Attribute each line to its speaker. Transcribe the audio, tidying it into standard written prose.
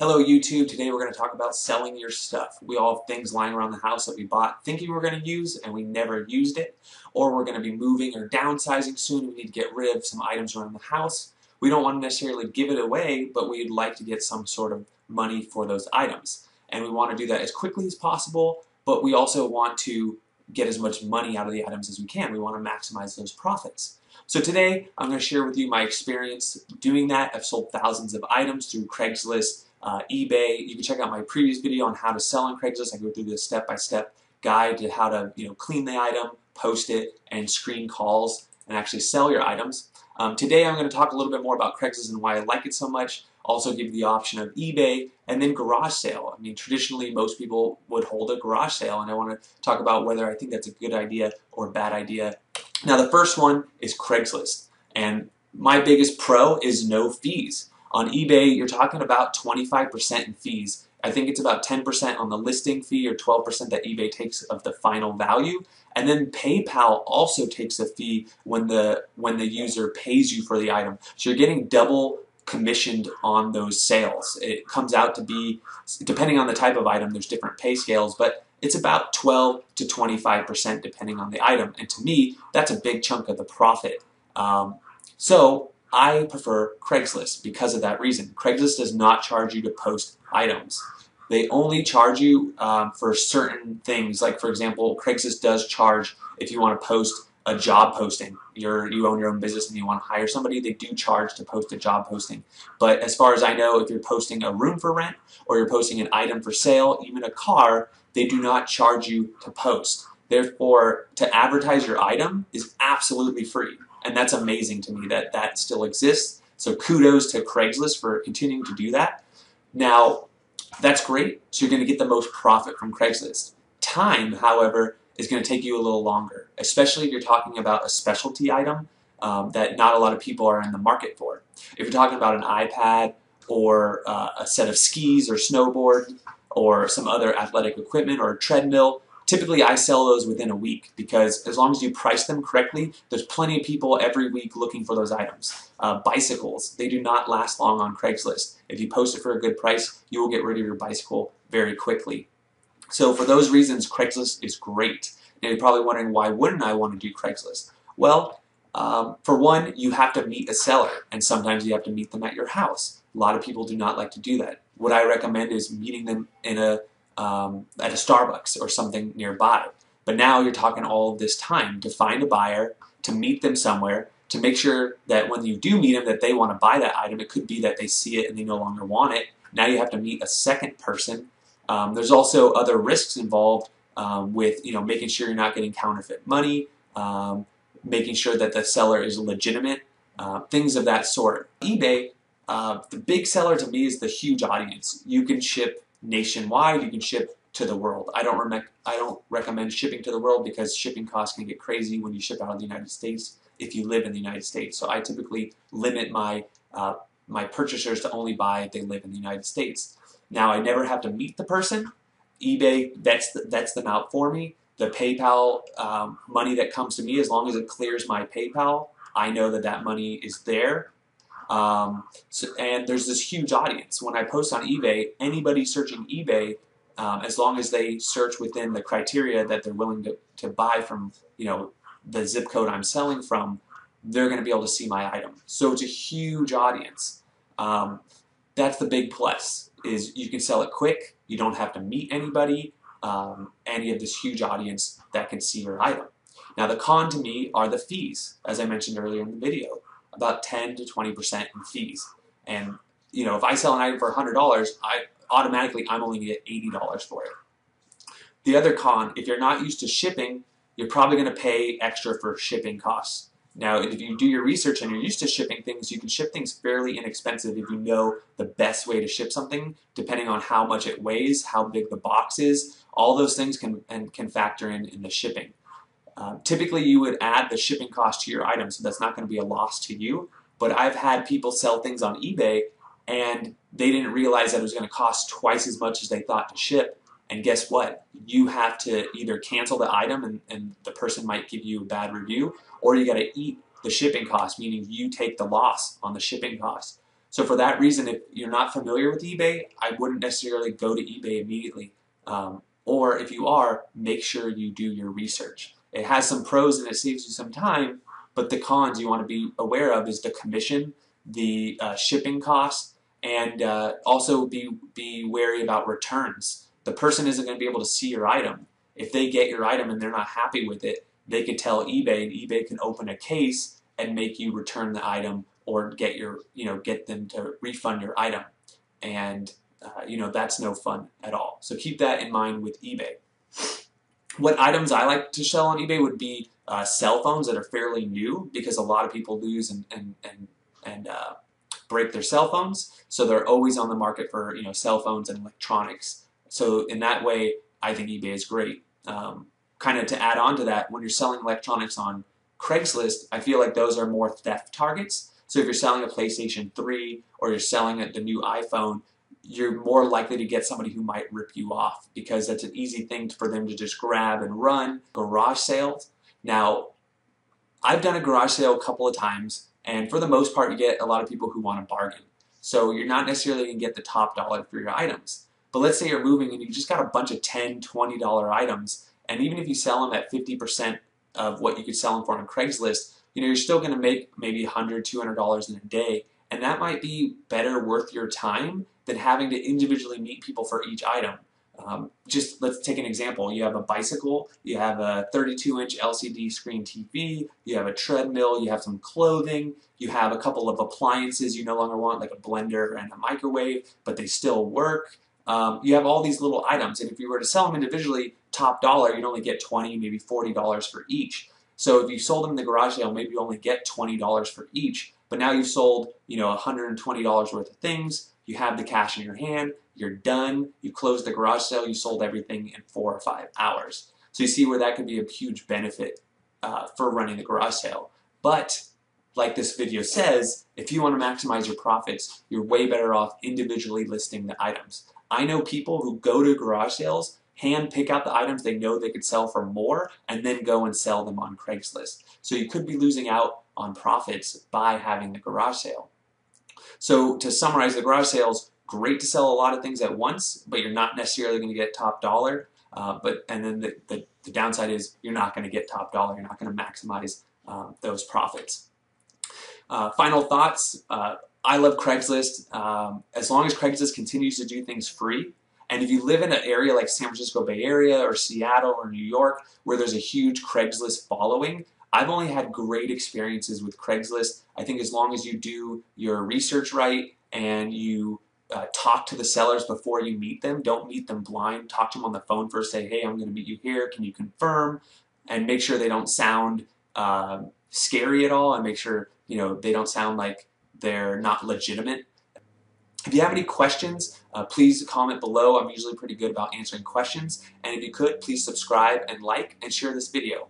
Speaker 1: Hello YouTube, today we're going to talk about selling your stuff. We all have things lying around the house that we bought thinking we were going to use and we never used it, or we're going to be moving or downsizing soon. We need to get rid of some items around the house. We don't want to necessarily give it away, but we'd like to get some sort of money for those items. And we want to do that as quickly as possible, but we also want to get as much money out of the items as we can. We want to maximize those profits. So today I'm going to share with you my experience doing that. I've sold thousands of items through Craigslist, eBay. You can check out my previous video on how to sell on Craigslist. I go through this step-by-step guide to how to clean the item, post it, and screen calls and actually sell your items. Today I'm going to talk a little bit more about Craigslist and why I like it so much. Also give you the option of eBay and then garage sale. I mean, traditionally most people would hold a garage sale, and I want to talk about whether I think that's a good idea or a bad idea. Now the first one is Craigslist, and my biggest pro is no fees. On eBay, you're talking about 25% in fees. I think it's about 10% on the listing fee or 12% that eBay takes of the final value. And then PayPal also takes a fee when the user pays you for the item. So you're getting double commissioned on those sales. It comes out to be, depending on the type of item, there's different pay scales, but it's about 12 to 25% depending on the item. And to me, that's a big chunk of the profit. So I prefer Craigslist because of that reason. Craigslist does not charge you to post items. They only charge you for certain things. Like, for example, Craigslist does charge if you want to post a job posting. You own your own business and you want to hire somebody, they do charge to post a job posting. But as far as I know, if you're posting a room for rent or you're posting an item for sale, even a car, they do not charge you to post. Therefore, to advertise your item is absolutely free. And that's amazing to me that that still exists. So kudos to Craigslist for continuing to do that. Now, that's great. So you're going to get the most profit from Craigslist. Time, however, is going to take you a little longer, especially if you're talking about a specialty item that not a lot of people are in the market for. If you're talking about an iPad or a set of skis or snowboard or some other athletic equipment or a treadmill, typically I sell those within a week, because as long as you price them correctly, there's plenty of people every week looking for those items. Bicycles, they do not last long on Craigslist. If you post it for a good price, you will get rid of your bicycle very quickly. So for those reasons, Craigslist is great. Now you're probably wondering, why wouldn't I want to do Craigslist? Well, for one, you have to meet a seller, and sometimes you have to meet them at your house. A lot of people do not like to do that. What I recommend is meeting them in at a Starbucks or something nearby. But now you're talking all of this time to find a buyer, to meet them somewhere, to make sure that when you do meet them that they want to buy that item. It could be that they see it and they no longer want it. Now you have to meet a second person. There's also other risks involved with making sure you're not getting counterfeit money, making sure that the seller is legitimate, things of that sort. eBay, the big seller to me is the huge audience. You can ship nationwide, you can ship to the world. I don't recommend shipping to the world because shipping costs can get crazy when you ship out of the United States if you live in the United States. So I typically limit my my purchasers to only buy if they live in the United States. Now I never have to meet the person. eBay vets them out for me. The PayPal money that comes to me, as long as it clears my PayPal, I know that that money is there. And there's this huge audience. When I post on eBay, anybody searching eBay, as long as they search within the criteria that they're willing to buy from, the zip code I'm selling from, they're going to be able to see my item. So it's a huge audience. That's the big plus, is you can sell it quick. You don't have to meet anybody, and you have this huge audience that can see your item. Now the con to me are the fees, as I mentioned earlier in the video. About 10 to 20% in fees. And if I sell an item for $100, I'm only going to get $80 for it. The other con, if you're not used to shipping, you're probably going to pay extra for shipping costs. Now, if you do your research and you're used to shipping things, you can ship things fairly inexpensive if you know the best way to ship something, depending on how much it weighs, how big the box is. All those things can factor in the shipping. Typically, you would add the shipping cost to your item, so that's not going to be a loss to you. But I've had people sell things on eBay, and they didn't realize that it was going to cost twice as much as they thought to ship. And guess what? You have to either cancel the item, and the person might give you a bad review, or you got to eat the shipping cost, meaning you take the loss on the shipping cost. So for that reason, if you're not familiar with eBay, I wouldn't necessarily go to eBay immediately. Or if you are, make sure you do your research. It has some pros and it saves you some time, but the cons you want to be aware of is the commission, the shipping costs, and also be wary about returns. The person isn't going to be able to see your item. If they get your item and they're not happy with it, they could tell eBay, and eBay can open a case and make you return the item or get get them to refund your item, and that's no fun at all. So keep that in mind with eBay. What items I like to sell on eBay would be cell phones that are fairly new, because a lot of people lose and break their cell phones, so they're always on the market for cell phones and electronics. So in that way, I think eBay is great. Kind of to add on to that, when you're selling electronics on Craigslist, I feel like those are more theft targets. So if you're selling a PlayStation 3 or you're selling the new iPhone, you're more likely to get somebody who might rip you off, because that's an easy thing for them to just grab and run. Garage sales. Now, I've done a garage sale a couple of times, and for the most part, you get a lot of people who want to bargain. So you're not necessarily going to get the top dollar for your items. But let's say you're moving and you just got a bunch of $10, $20 items, and even if you sell them at 50% of what you could sell them for on Craigslist, you're still going to make maybe $100, $200 in a day, and that might be better worth your time than having to individually meet people for each item. Just let's take an example. You have a bicycle, you have a 32-inch LCD screen TV, you have a treadmill, you have some clothing, you have a couple of appliances you no longer want, like a blender and a microwave, but they still work. You have all these little items, and if you were to sell them individually, top dollar, you'd only get $20, maybe $40 for each. So if you sold them in the garage sale, maybe you only get $20 for each, but now you've sold $120 worth of things. You have the cash in your hand, you're done, you closed the garage sale, you sold everything in 4 or 5 hours. So you see where that could be a huge benefit for running the garage sale. But like this video says, if you want to maximize your profits, you're way better off individually listing the items. I know people who go to garage sales, hand pick out the items they know they could sell for more, and then go and sell them on Craigslist. So you could be losing out on profits by having the garage sale. So to summarize, the garage sales, great to sell a lot of things at once, but you're not necessarily going to get top dollar. And then the downside is you're not going to get top dollar. You're not going to maximize those profits. Final thoughts. I love Craigslist. As long as Craigslist continues to do things free, and if you live in an area like San Francisco Bay Area or Seattle or New York where there's a huge Craigslist following, I've only had great experiences with Craigslist. I think as long as you do your research right and you talk to the sellers before you meet them, don't meet them blind, talk to them on the phone first, say, hey, I'm going to meet you here, can you confirm? And make sure they don't sound scary at all, and make sure they don't sound like they're not legitimate. If you have any questions, please comment below. I'm usually pretty good about answering questions. And if you could, please subscribe and like and share this video.